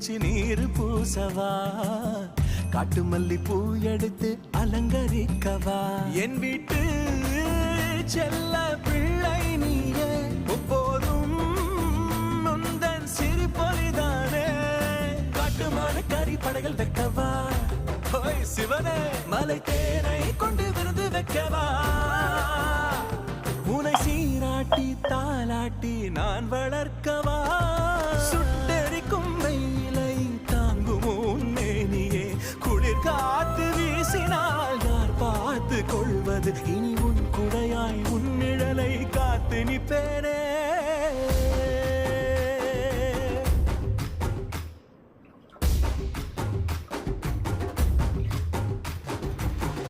தேய்ச்சி நீர் பூசவா, காட்டு மல்லி பூ எடுத்து அலங்கரிக்கவா. என் வீட்டு செல்ல பிள்ளை நீயே, எப்போதும் முந்தன் சிரிப்பொலிதானே. காட்டுமான கறி படைகள் வைக்கவா, ஓய் சிவனே மலை தேனை கொண்டு விருந்து வைக்கவா. உனை சீராட்டி தாலாட்டி நான் வளர்க்கவா. சுட்டெரிக்கும் வெயிலை தாங்கும் உன்மேனியே, குளிர் காத்து வீசினால் யார் பார்த்து கொள்வது. இனி உன் குடையாய் உன் நிழலை காத்து நிற்பேனே.